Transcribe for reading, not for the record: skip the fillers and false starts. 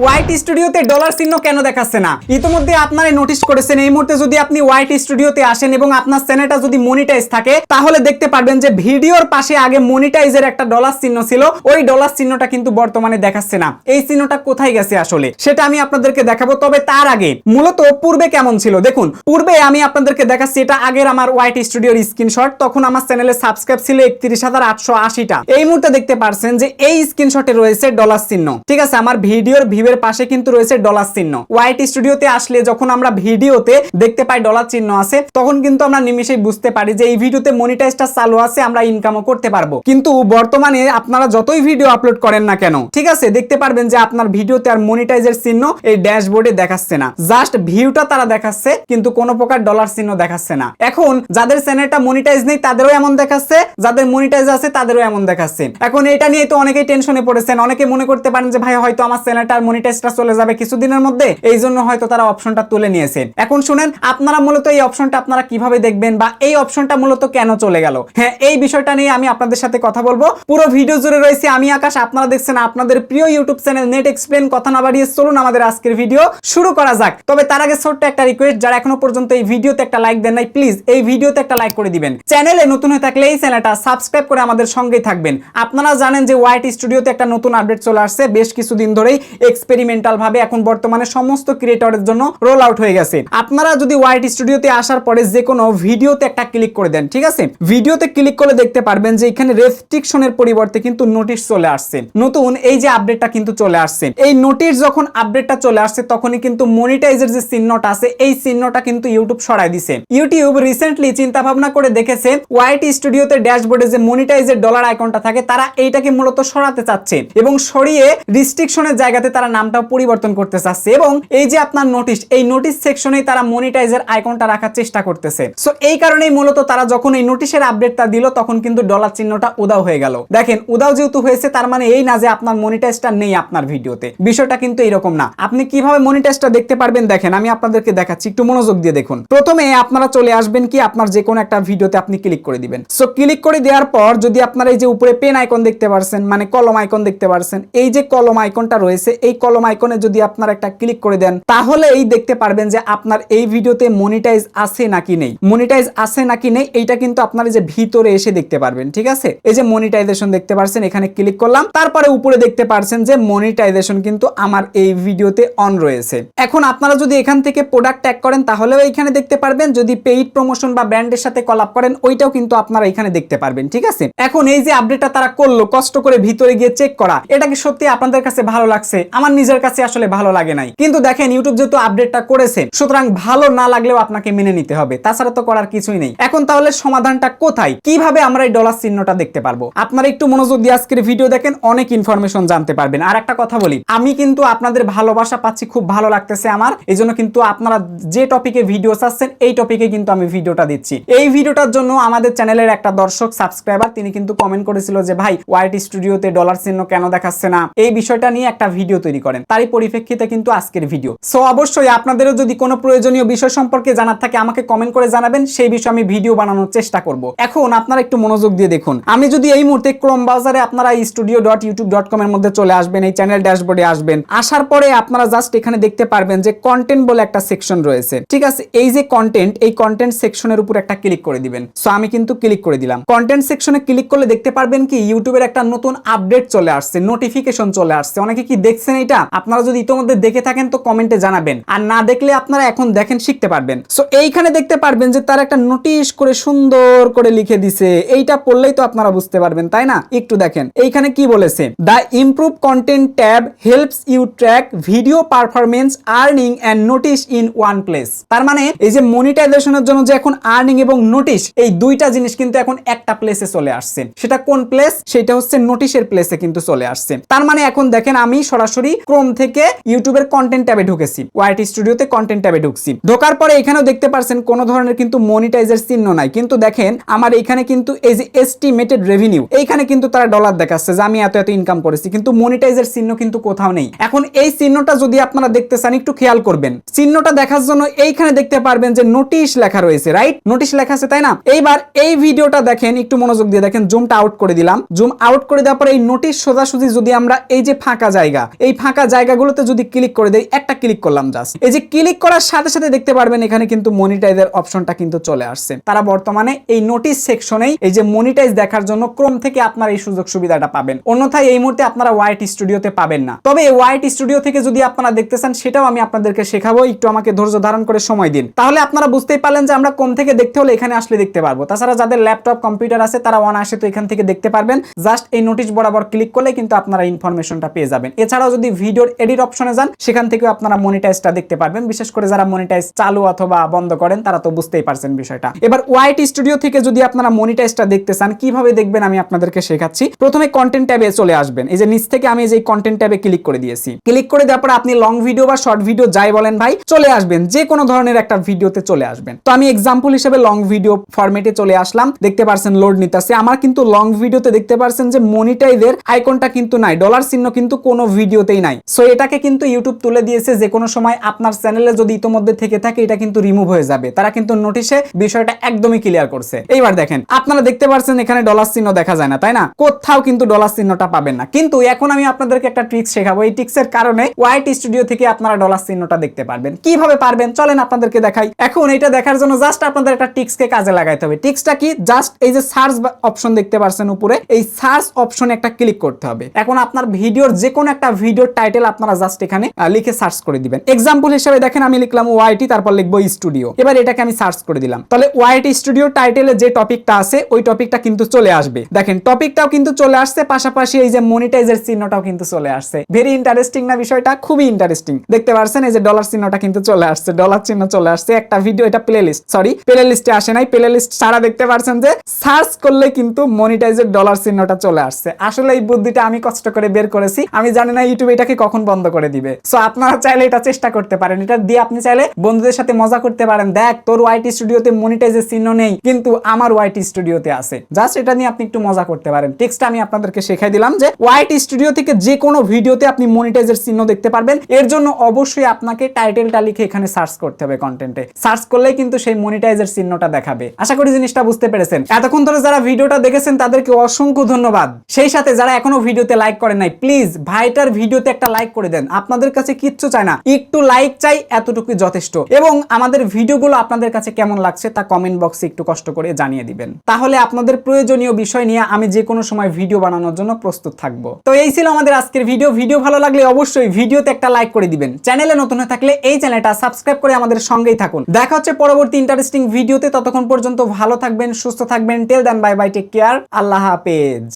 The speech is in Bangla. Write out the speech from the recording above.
ওয়াইট স্টুডিওতে ডলার চিহ্ন কেন দেখাচ্ছে না? ইতিমধ্যে আপনারা নোটিস করেছেন এই মুহূর্তে যদি আপনি ওয়াইট স্টুডিওতে আসেন এবং আপনার চ্যানেলটা যদি মনিটাইজ থাকে তাহলে দেখতে পারবেন যে ভিডিওর পাশে আগে মনিটাইজের একটা ডলার চিহ্ন ছিল, ওই ডলার চিহ্নটা কিন্তু বর্তমানে দেখাচ্ছে না। এই চিহ্নটা কোথায় গেছে আসলে সেটা আমি আপনাদেরকে দেখাবো। তবে তার আগে মূলত পূর্বে কেমন ছিল দেখুন। পূর্বে আমি আপনাদেরকে দেখাচ্ছি, এটা আগের আমার ওয়াইট স্টুডিওর স্ক্রিনশট। তখন আমার চ্যানেলে সাবস্ক্রাইব ছিল 31,880টা। এই মুহূর্তে দেখতে পারছেন যে এই স্ক্রিনশটে রয়েছে ডলার চিহ্ন। ঠিক আছে, আমার ভিডিওর ভিউয়ের পাশে কিন্তু রয়েছে ডলার চিহ্ন। ওয়াইট স্টুডিওতে আসলে যখন আমরা ভিডিওতে দেখতে পাই ডলার চিহ্ন আছে, তখন কিন্তু আমরা নিমেষেই বুঝতে পারি যে এই ভিডিওতে মনিটাইজটা চালু আছে, আমরা ইনকামও করতে পারবো। কিন্তু বর্তমানে আপনারা যতই ভিডিও আপলোড করেন না কেন, ঠিক আছে, দেখতে পারবেন যে আপনার ভিডিওতে আর মনিটাইজের চিহ্ন এই ড্যাশবোর্ডে দেখাচ্ছে না। জাস্ট ভিউটা তারা দেখাচ্ছে, কিন্তু কোনো প্রকার ডলার চিহ্ন দেখাচ্ছে না। এখন যাদের চ্যানেলটা মনিটাইজ নেই তাদেরও এমন দেখাচ্ছে, যাদের মনিটাইজ আছে তাদেরও এমন দেখাচ্ছে। এখন এটা নিয়ে তো অনেকেই টেনশনে পড়েছেন। অনেকে মনে করতে পারেন যে ভাই হয়তো আমার চ্যানেলটার মনিটাইজটা চলে যাবে কিছুদিনের মধ্যে, এই জন্য হয়তো তারা অপশনটা তুলে নিয়েছে। এখন শুনেন, আপনারা মূলত এই অপশনটা আপনারা কিভাবে দেখবেন বা এই অপশনটা মূলত কেন চলে গেল, হ্যাঁ এই বিষয়টা নিয়ে আমি আপনাদের সাথে কথা বলবো। পুরো ভিডিও জুড়ে রয়েছে আমি আকাশ, আপনারা দেখছেন আপনাদের প্রিয় ইউটিউব চ্যানেল নেট এক্সপ্লেন। কথা না বাড়িয়ে চলুন আমাদের আজকের ভিডিও শুরু করা যাক। তবে তার আগে ছোট্ট একটা রিকোয়েস্ট, যারা এখনো পর্যন্ত এই ভিডিওতে একটা লাইক দেন নাই, প্লিজ এই ভিডিওতে একটা লাইক করে দিবেন। চ্যানেলে নতুন হয়ে থাকলে এই চ্যানেলটা সাবস্ক্রাইব করে আমাদের সঙ্গেই থাকবেন। আপনারা জানেন যে ওয়াইট স্টুডিওতে একটা নতুন আপডেট চলে আসছে, বেশ কিছুদিন ধরেই এক্সপেরিমেন্টাল ভাবে এখন বর্তমানে সমস্ত ক্রিয়েটরের জন্য রোল আউট হয়ে গেছে। আপনারা যদি ওয়াইট স্টুডিওতে আসার পরে যে কোনো ভিডিওতে একটা ক্লিক করে দেন, ঠিক আছে, ভিডিওতে ক্লিক করে দেখতে পারবেন যে এখানে রেস্ট্রিকশনের পরিবর্তে কিন্তু নোটিশ চলে আসছে। নতুন এই যে আপডেটটা কিন্তু চলে আসছে। এই নোটিশ যখন আপডেটটা চলে আসছে তখনই কিন্তু মনিটাইজের যে চিহ্নটা আছে এই চিহ্নটা কিন্তু ইউটিউব সরাই দিছে। ইউটিউব রিসেন্টলি চিন্তা ভাবনা করে দেখেছে ওয়াইট স্টুডিওতে ড্যাশবোর্ডে যে মনিটাইজের ডলার আইকনটা থাকে তারা এইটাকে মূলত সরাতে চাচ্ছে এবং সরিয়ে রিস্ট্রিকশনের জায়গাতে তারা নামটাও পরিবর্তন করতে চাচ্ছে। এবং এই যে আপনার নোটিশ, এই নোটিশ সেকশনেই তারা মনিটাইজের আইকনটা রাখার চেষ্টা করতেছে। সো এই কারণেই মূলত তারা যখন এই নোটিশের আপডেটটা দিল তখন কিন্তু ডলার চিহ্নটা উদাও হয়ে গেল। দেখেন, উদাও যেহেতু হয়েছে তার মানে এই না যে আপনার মনিটাইজটা নেই আপনার ভিডিওতে। বিষয়টা কিন্তু এরকম না। আপনি কিভাবে মনিটাইজটা দেখতে পারবেন দেখেন, আমি আপনাদেরকে দেখাচ্ছি, একটু মনোযোগ দিয়ে দেখুন। প্রথমে আপনারা চলে আসবেন কি আপনার যে কোনো একটা ভিডিওতে আপনি ক্লিক করে দিবেন। সো ক্লিক করে দেওয়ার পর যদি আপনারা এই যে উপরে পেন আইকন দেখতে পারছেন, মানে কলম আইকন দেখতে পারছেন, এই যে কলম আইকনটা রয়েছে এই কলম আইকনে যদি আপনারা একটা ক্লিক করে দেন তাহলে এই দেখতে পারবেন যে আপনার এই ভিডিওতে মনিটাইজ আছে নাকি নেই। মনিটাইজ আছে নাকি নেই এইটা কিন্তু আপনারা যে ভিতরে এসে দেখতে পারবেন। ঠিক আছে, এই যে মনিটাইজেশন দেখতে পারছেন, এখানে ক্লিক করলাম, তারপরে উপরে দেখতে পারছেন যে মনিটাইজেশন কিন্তু আমার এই ভিডিওতে অন রয়েছে। এখন আপনারা যদি এখান থেকে প্রোডাক্ট ট্যাগ করেন তাহলেও এইখানে দেখতে পারবেন, যদি পেইড প্রমোশন বা ব্র্যান্ডের সাথে কলাপ করেন ওইটাও কিন্তু আপনারা এখানে দেখতে পারবেন। ঠিক আছে, এখন এই যে আপডেটটা তারা করলো কষ্ট করে ভিতরে গিয়ে চেক করা, এটা কি সত্যি আপনাদের কাছে ভালো লাগছে? আমার নিজের কাছে আসলে ভালো লাগে নাই, কিন্তু দেখেন ইউটিউব যেহেতু আপডেটটা করেছে সুতরাং ভালো না লাগলেও আপনাকে মেনে নিতে হবে, তাছাড়া তো করার কিছুই নেই। এখন তাহলে সমাধানটা কোথায়, কিভাবে আমরা এই ডলার চিহ্নটা দেখতে পারবো? আপনারা একটু মনোযোগ দিয়ে আজকের ভিডিও দেখেন, অনেক ইনফরমেশন জানতে পারবেন। আর একটা কথা বলি, আমি কিন্তু আপনাদের ভালোবাসা পাচ্ছি, খুব ভালো লাগতেছে আমার, এই জন্য কিন্তু আপনারা যে টপিকে ভিডিও চাচ্ছেন এই টপিকে কিন্তু আমি ভিডিওটা দিচ্ছি। এই ভিডিওটার জন্য আমাদের চ্যানেলের একটা দর্শক সাবস্ক্রাইবার তিনি কিন্তু কমেন্ট করেছিল যে ভাই ওয়াইট স্টুডিওতে ডলার চিহ্ন কেন দেখাচ্ছে না, এই বিষয়টা নিয়ে একটা ভিডিও তৈরি করেন। তারই পরিপ্রেক্ষিতে কিন্তু আজকের ভিডিও। সো অবশ্যই আপনাদেরও যদি কোনো প্রয়োজনীয় বিষয় সম্পর্কে জানার থাকে আমাকে কমেন্ট করে জানাবেন, সেই বিষয়ে আমি ভিডিও বানানোর চেষ্টা করব। এখন আপনারা একটু মনোযোগ দিয়ে দেখুন, আমি যদি এই মুহূর্তে ক্রোম ব্রাউজারে আপনারা studio.youtube.com এর মধ্যে চলে আসবেন, এই চ্যানেল ড্যাশবোর্ডে আসবেন, আসার পরে আপনারা জাস্ট এখানে দেখতে পারবেন যে কন্টেন্ট বলে একটা সেকশন রয়েছে। ঠিক আছে, এই যে কন্টেন্ট, এই কন্টেন্ট সেকশনের উপর একটা ক্লিক করে দিবেন। সো আমি কিন্তু ক্লিক করে দিলাম। কন্টেন্ট সেকশনে ক্লিক করলে দেখতে পারবেন কি ইউটিউবের একটা নতুন আপডেট চলে আসছে, নোটিফিকেশন চলে আসছে। অনেকে কি দেখছেন এটা? আপনারা যদি ইতোমধ্যে দেখে থাকেন তো কমেন্টে জানাবেন, আর না দেখলে আপনারা এখন দেখেন শিখতে পারবেন। সো এইখানে দেখতে পারবেন যে তার একটা নোটিশ করে সুন্দর করে লিখে দিছে, এইটা পড়লেই তো আপনারা বুঝতে পারবেন, তাই না? একটু দেখেন এইখানে কি বলেছে, the improve content tab helps you track video performance, earning and notice in one place. তার মানে এই যে মনিটাইজেশনের জন্য যে এখন আর্নিং এবং নোটিশ, এই দুইটা জিনিস কিন্তু এখন একটা প্লেসে চলে আসছে। সেটা কোন প্লেস? সেটা হচ্ছে নোটিশের প্লেসে কিন্তু চলে আসছে। তার মানে এখন দেখেন আমি সরাসরি ক্রোম থেকে ইউটিউবের কন্টেন্ট ট্যাবে ঢুকেছি, ওয়াইট স্টুডিওতে কন্টেন্ট ট্যাবে ঢুকছি। ঢোকার পরে এখানেও দেখতে পারছেন কোন ধরনের কিন্তু মনিটাইজার চিহ্ন নাই, কিন্তু দেখেন আমার এখানে কিন্তু এই যে এস্টিমেটেড রেভিনিউ, এইখানে কিন্তু তারা ডলার দেখাচ্ছে যে আমি এত এত ইনকাম করেছি, কিন্তু মনিটাইজার চিহ্ন কিন্তু কোথাও নেই। এখন এই চিহ্নটা যদি আপনারা দেখতে চান একটু খেয়াল করবেন, চিহ্নটা দেখার জন্য এইখানে দেখতে পারবেন যে নোটিশ লেখা রয়েছে, রাইট? নোটিশ লেখা আছে, তাই না? এইবার এই ভিডিওটা দেখেন, একটু মনোযোগ দিয়ে দেখেন, জুমটা আউট করে দিলাম। জুম আউট করে দেওয়ার পরে এই নোটিশ সোজাসুজি যদি আমরা এই যে ফাঁকা জায়গা, এই ফাঁকা জায়গাগুলোতে যদি ক্লিক করে দেই, একটা ক্লিক করলাম জাস্ট, এই যে ক্লিক করার সাথে সাথে দেখতে পারবেন এখানে কিন্তু মনিটাইজের অপশনটা কিন্তু চলে আসছে। তারা বর্তমানে এই নোটিশ সেকশনেই এই যে মনিটাইজ দেখার জন্য ক্রোম থেকে আপনারা এই সুযোগ সুবিধাটা পাবেন, অন্যথায় এই মুহূর্তে আপনারা ওয়াইট স্টুডিওতে পাবেন না। তবে এই ওয়াইট স্টুডিও থেকে যদি আপনারা দেখতে চান সেটাও আমি আপনাদেরকে শেখাবো, একটু আমাকে ধৈর্য ধারণ করে সময় দিন, তাহলে আপনারা বুঝতেই পারলেন যে আমরা ক্রোম থেকে দেখতে হলে এখানে আসলে দেখতে পারবো। তাছাড়া যাদের ল্যাপটপ কম্পিউটার আছে তারা অনায়াসে তো এখান থেকে দেখতে পারবেন, জাস্ট এই নোটিশ বরাবর ক্লিক করলে কিন্তু আপনারা ইনফরমেশনটা পেয়ে যাবেন। এছাড়াও যদি ভিডিওর এডিট অপশনে যান সেখান থেকেও আপনারা মনিটাইজটা দেখতে পারবেন, বিশেষ করে যারা মনিটাইজ চালু অথবা বন্ধ করেন তারা তো বুঝতেই পারছেন বিষয়টা। এবার ওয়াইট স্টুডিও থেকে যদি আপনারা মনিটাইজটা দেখতে চান কিভাবে দেখবেন আমি আপনাদেরকে শেখাচ্ছি। প্রথমে কন্টেন্ট ট্যাবে চলে আসবেন, এই যে নিচ থেকে আমি যে কন্টেন্ট ট্যাবে ক্লিক করে দিয়েছি, ক্লিক করে দেওয়ার পর আপনি লং ভিডিও বা শর্ট ভিডিও যাই বলেন ভাই চলে আসবেন, যে কোনো ধরনের একটা ভিডিওতে চলে আসবেন। তো আমি এক্সাম্পল হিসেবে লং ভিডিও ফরম্যাটে চলে আসলাম, দেখতে পারছেন লোড নিতেছে। আমার কিন্তু লং ভিডিওতে দেখতে পারছেন যে মনিটাইজের আইকনটা কিন্তু নাই, ডলার চিহ্ন কিন্তু কোনো ভিডিওতেই নাই। সো এটাকে কিন্তু ইউটিউব তুলে দিয়েছে, যে কোনো সময় আপনার চ্যানেলে যদি ইতোমধ্যে থেকে থাকে এটা কিন্তু রিমুভ হয়ে যাবে। তারা কিন্তু নোটিশে বিষয়টা একদমই ক্লিয়ার করছে। এইবার দেখেন আপনারা দেখতে পারছেন এখানে ডলার চিহ্ন দেখা যায় না, তাই না? কোথাও কিন্তু ডলার চিহ্নটা পাবেন না। কিন্তু এখন আমি আপনাদেরকে একটা ট্রিক্স শেখাবো, এই ট্রিক্সের কারণে ওয়াইট স্টুডিও থেকে আপনারা ডলার চিহ্নটা দেখতে পারবেন। কিভাবে পারবেন চলেন আপনাদেরকে দেখাই। এখন এটা দেখার জন্য জাস্ট আপনাদের একটা ট্রিক্সকে কাজে লাগাইতে হবে। ট্রিক্সটা কি? জাস্ট এই যে সার্চ অপশন দেখতে পাচ্ছেন উপরে, এই সার্চ অপশনে একটা ক্লিক করতে হবে। এখন আপনার ভিডিওর যে কোনো একটা ভিডিওর টাইটেল আপনারা জাস্ট এখানে লিখে সার্চ করে দিবেন। এক্সাম্পল হিসেবে দেখেন আমি লিখলাম ওয়াইটি, তারপর লিখবো স্টুডিও। এবার এটাকে আমি সার্চ করে দিলাম, তাহলে ওয়াইটি স্টুডিও টাইটেলে যে টপিকটা আছে ওই টপিকটা কিন্তু চলে আসবে। দেখেন টপিকটাও কিন্তু চলে আসছে, পাশাপাশি এই যে মনিটাইজের চিহ্নটাও কিন্তু চলে আসছে। ভেরি ইন্টারেস্টিং না বিষয়টা? খুবই ইন্টারেস্টিং। দেখতে পাচ্ছেন এই যে ডলার চিহ্নটা কিন্তু চলে আসছে, ডলার চিহ্ন চলে আসছে। একটা ভিডিও, এটা প্লেলিস্ট, সরি প্লেলিস্টে আসে নাই, প্লেলিস্ট ছাড়া দেখতে পাচ্ছেন যে সার্চ করলে কিন্তু মনিটাইজের ডলার চিহ্নটা চলে আসছে। আসলে এই বুদ্ধিটা আমি কষ্ট করে বের করেছি, আমি জানি না ইউটিউব এটাকে কখন বন্ধ করে দিবে। সো আপনারা চাইলে এটা চেষ্টা করতে পারেন, এটা দিয়ে আপনি চাইলে বন্ধুদের সাথে মজা করতে পারেন। দেখ তোর ওয়াইটি স্টুডিওতে মনিটাইজের চিহ্ন নেই কিন্তু আমার ওয়াইটি স্টুডিওতে আছে, জাস্ট এটা নিয়ে আপনি একটু মজা করতে পারেন। টেক্সটটা আমি আপনাদেরকে শেখাই দিলাম যে ওয়াইটি স্টুডিও থেকে যে কোনো ভিডিওতে আপনি মনিটাইজের চিহ্ন দেখতে পারবেন। এর জন্য অবশ্যই আপনাকে টাইটেলটা লিখে এখানে সার্চ করতে হবে, কন্টেন্টে সার্চ করলেই কিন্তু সেই মনিটাইজের চিহ্নটা দেখাবে। আশা করি জিনিসটা বুঝতে পেরেছেন। এতক্ষণ ধরে যারা ভিডিওটা দেখেছেন তাদেরকে অসংখ্য ধন্যবাদ। সেই সাথে যারা এখনো ভিডিওতে লাইক করেন নাই, প্লিজ ভাইটার ভিডিওতে একটা লাইক করে দেন। আপনাদের কাছে কিচ্ছু চাই না, একটু লাইক চাই, এতটুকুই যথেষ্ট। এবং আমাদের ভিডিওগুলো আপনাদের কাছে কেমন লাগছে তা কমেন্ট বক্সে একটু কষ্ট করে জানিয়ে দিবেন, তাহলে আপনাদের প্রয়োজনীয় বিষয় নিয়ে আমি যে কোনো সময় ভিডিও বানানোর জন্য প্রস্তুত থাকবো। তো এই ছিল আমাদের আজকের ভিডিও। ভিডিও ভালো লাগলে অবশ্যই ভিডিওতে একটা লাইক করে দিবেন। চ্যানেলে নতুন হয়ে থাকলে এই চ্যানেলটা সাবস্ক্রাইব করে আমাদের সঙ্গেই থাকুন। দেখা হচ্ছে পরবর্তী ইন্টারেস্টিং ভিডিওতে। ততক্ষণ পর্যন্ত ভালো থাকবেন, সুস্থ থাকবেন। Till then bye bye, take care, আল্লাহ হাফেজ।